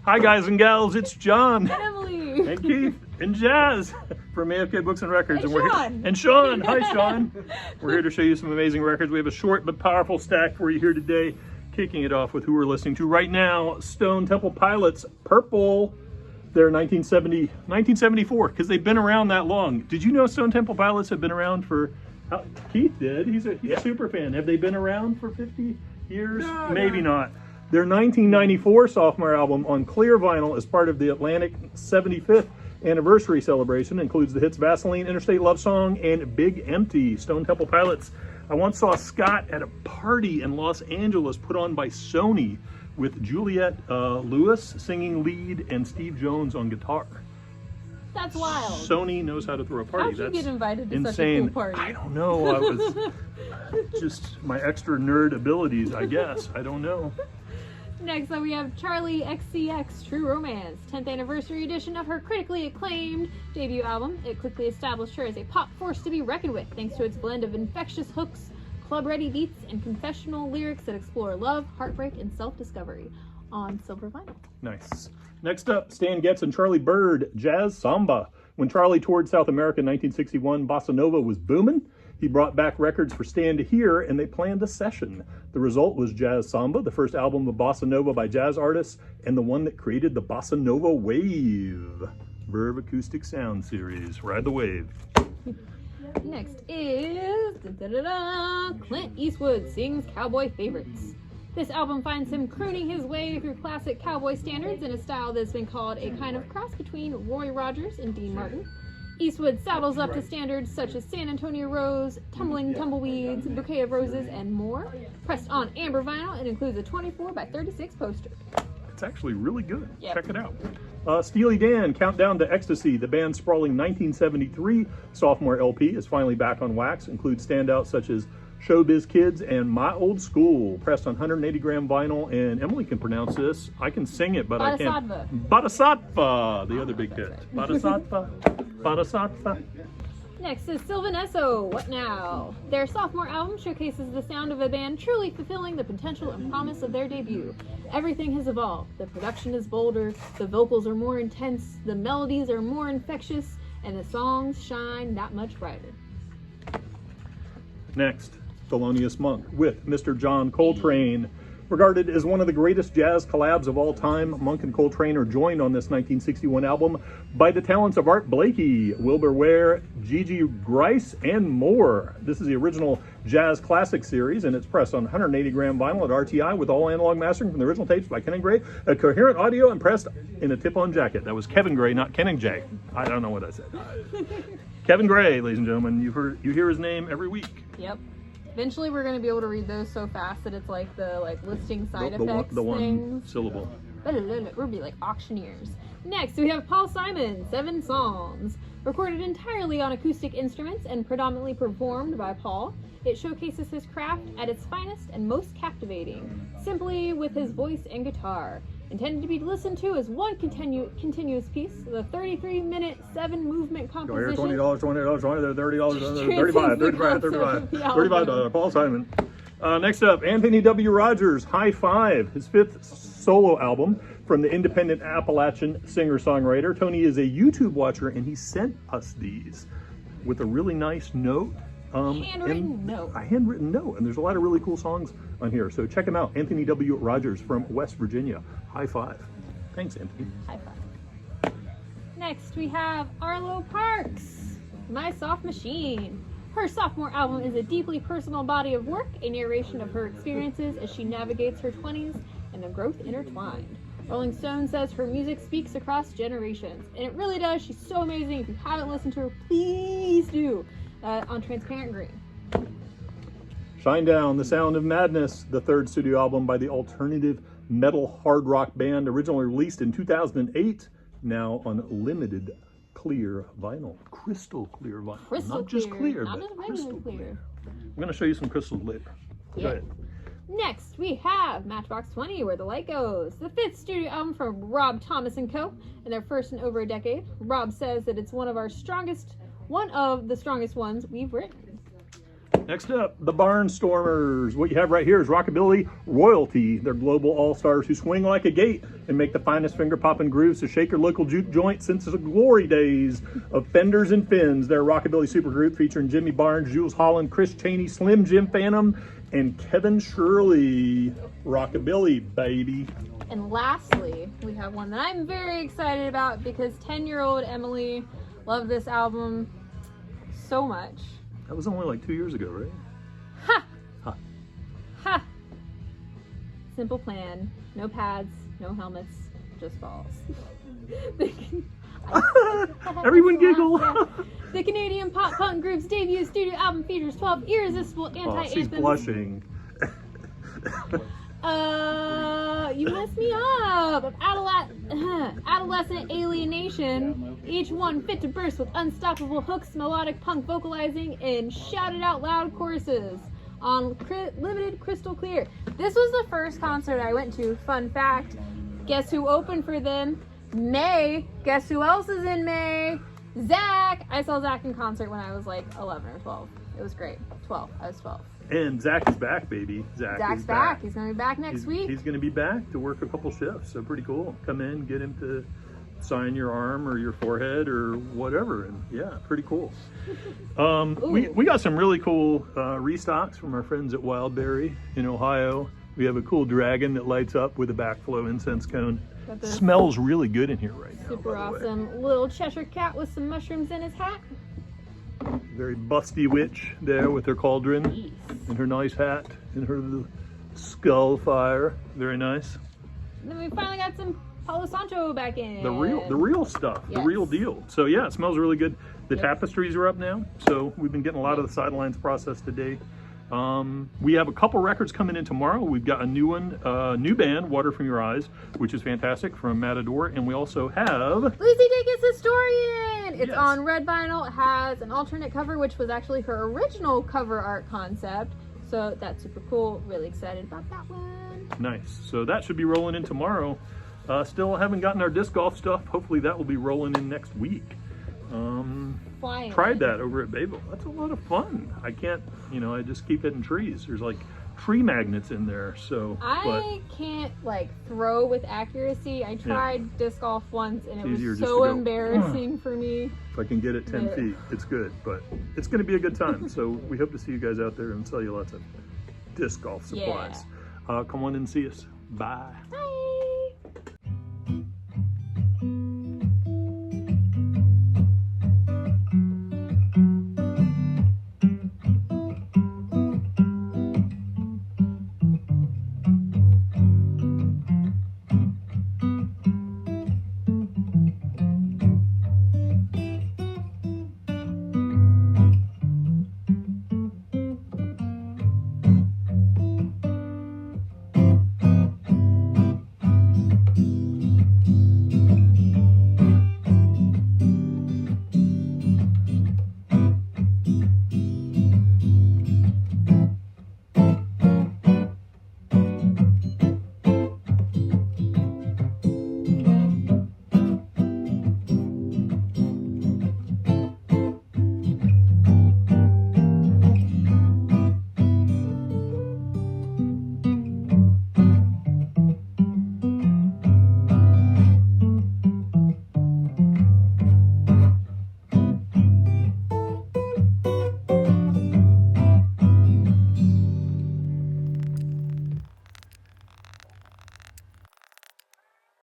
Hi guys and gals, it's John. And Emily. And Keith and Jazz from AFK Books and Records. And we're Sean. Here. And Sean. Hi Sean. We're here to show you some amazing records. We have a short but powerful stack for you here today. Kicking it off with who we're listening to right now, Stone Temple Pilots, Purple. They're 1974, because they've been around that long. Did you know Stone Temple Pilots have been around for, Keith did, he's a super fan. Have they been around for 50 years? No, Maybe not. Their 1994 sophomore album on clear vinyl as part of the Atlantic 75th anniversary celebration includes the hits Vaseline, Interstate Love Song, and Big Empty. Stone Temple Pilots. I once saw Scott at a party in Los Angeles put on by Sony with Juliette Lewis singing lead and Steve Jones on guitar. That's wild. Sony knows how to throw a party. How'd you get invited to insane. Such a cool party? I don't know. I was just my extra nerd abilities, I guess. I don't know. Next up we have Charlie XCX True Romance, 10th anniversary edition of her critically acclaimed debut album. It quickly established her as a pop force to be reckoned with thanks to its blend of infectious hooks, club-ready beats, and confessional lyrics that explore love, heartbreak, and self-discovery on silver vinyl. Nice. Next up, Stan Getz and Charlie Bird, Jazz Samba. When Charlie toured South America in 1961, Bossa Nova was booming. He brought back records for Stan to hear, and they planned a session. The result was Jazz Samba, the first album of Bossa Nova by jazz artists, and the one that created the Bossa Nova Wave. Verve Acoustic Sound Series. Ride the wave. Next is Clint Eastwood Sings Cowboy Favorites. This album finds him crooning his way through classic cowboy standards in a style that's been called a kind of cross between Roy Rogers and Dean Martin. Eastwood saddles up to standards such as San Antonio Rose, Tumbling Tumbleweeds, Bouquet of Roses, and more. Pressed on amber vinyl, it includes a 24x36 poster. It's actually really good. Yep. Check it out. Steely Dan, Countdown to Ecstasy, the band's sprawling 1973 sophomore LP is finally back on wax. Includes standouts such as Showbiz Kids and My Old School, pressed on 180-gram vinyl, and Emily can pronounce this. I can sing it, but I can't. Bodhisattva, the other big hit. Bodhisattva, Bodhisattva. Next is Sylvanesso, What Now? Their sophomore album showcases the sound of a band truly fulfilling the potential and promise of their debut. Everything has evolved. The production is bolder, the vocals are more intense, the melodies are more infectious, and the songs shine that much brighter. Next, Thelonious Monk with Mr. John Coltrane. Regarded as one of the greatest jazz collabs of all time, Monk and Coltrane are joined on this 1961 album by the talents of Art Blakey, Wilbur Ware, Gigi Grice, and more. This is the original Jazz Classic series, and it's pressed on 180-gram vinyl at RTI with all analog mastering from the original tapes by Ken and Gray, a coherent audio, and pressed in a tip-on jacket. That was Kevin Gray, not Ken and Jay. I don't know what I said. Kevin Gray, ladies and gentlemen, you hear his name every week. Yep. Eventually, we're going to be able to read those so fast that it's like the listing side effects the one things. syllable. We'll be like auctioneers. Next, we have Paul Simon, 7 Songs. Recorded entirely on acoustic instruments and predominantly performed by Paul, it showcases his craft at its finest and most captivating, simply with his voice and guitar. Intended to be listened to as one continuous piece, the 33-minute, 7-movement composition. Go here, $20, $20, $30, $35, Paul Simon. Next up, Anthony W. Rogers, High Five, his 5th solo album from the independent Appalachian singer-songwriter. Tony is a YouTube watcher, and he sent us these with a really nice note. Handwritten note. A handwritten note, and there's a lot of really cool songs on here. So check him out, Anthony W. Rogers from West Virginia. High Five. Thanks, Anthony. High five. Next, we have Arlo Parks, My Soft Machine. Her sophomore album is a deeply personal body of work, a narration of her experiences as she navigates her 20s and the growth intertwined. Rolling Stone says her music speaks across generations, and it really does. She's so amazing. If you haven't listened to her, please do. On Transparent Green. Shinedown, The Sound of Madness, the 3rd studio album by the alternative metal hard rock band, originally released in 2008, now on limited clear vinyl. Crystal clear vinyl. Not just clear, not but just regular crystal clear. I'm going to show you some crystals later. Yeah. Go ahead. Next, we have Matchbox 20, Where the Light Goes, the 5th studio album from Rob Thomas & Co., and their first in over a decade. Rob says that it's one of the strongest ones we've written. Next up, the Barnstormers. What you have right here is Rockabilly Royalty. They're global all-stars who swing like a gate and make the finest finger-popping grooves to shake your local juke joint since the glory days of Fenders and Fins. They're a Rockabilly supergroup featuring Jimmy Barnes, Jules Holland, Chris Chaney, Slim Jim Phantom, and Kevin Shirley. Rockabilly, baby. And lastly, we have one that I'm very excited about because 10-year-old Emily loved this album so much. That was only like 2 years ago, right? Ha! Ha. Ha! Simple plan. No pads, no helmets, just balls. Everyone giggle. The Canadian pop punk group's debut studio album features 12 irresistible anti-anthems. She's blushing. You messed me up. Of adolescent alienation, each one fit to burst with unstoppable hooks, melodic punk vocalizing, and shouted out loud choruses on limited crystal clear. This was the first concert I went to. Fun fact, guess who opened for them? May. Guess who else is in May? Zach. I saw Zach in concert when I was like 11 or 12. It was great. 12. I was 12. And Zach is back, baby. Zach's back. He's going to be back next week. He's going to be back to work a couple shifts. So pretty cool. Come in, get him to sign your arm or your forehead or whatever. And yeah, pretty cool. We got some really cool restocks from our friends at Wildberry in Ohio. We have a cool dragon that lights up with a backflow incense cone. Smells really good in here right now. Super awesome. Little Cheshire cat with some mushrooms in his hat. Very busty witch there with her cauldron and her nice hat and her little skull fire. Very nice. And then we finally got some Palo Santo back in. The real stuff, yes. The real deal. So yeah, it smells really good. The tapestries are up now, so we've been getting a lot of the sidelines processed today. We have a couple records coming in tomorrow. We've got a new one, new band, Water From Your Eyes, which is fantastic, from Matador. And we also have Lucy Dacus Historian. It's on red vinyl. It has an alternate cover, which was actually her original cover art concept. So that's super cool. Really excited about that one. Nice. So that should be rolling in tomorrow. Still haven't gotten our disc golf stuff. Hopefully that will be rolling in next week. Tried that over at Bayville. That's a lot of fun. I can't, I just keep hitting trees. There's like tree magnets in there, so. I can't like throw with accuracy. I tried disc golf once and it was so embarrassing for me. If I can get it 10 feet, it's good, but it's going to be a good time. So we hope to see you guys out there and sell you lots of disc golf supplies. Come on and see us. Bye. Bye.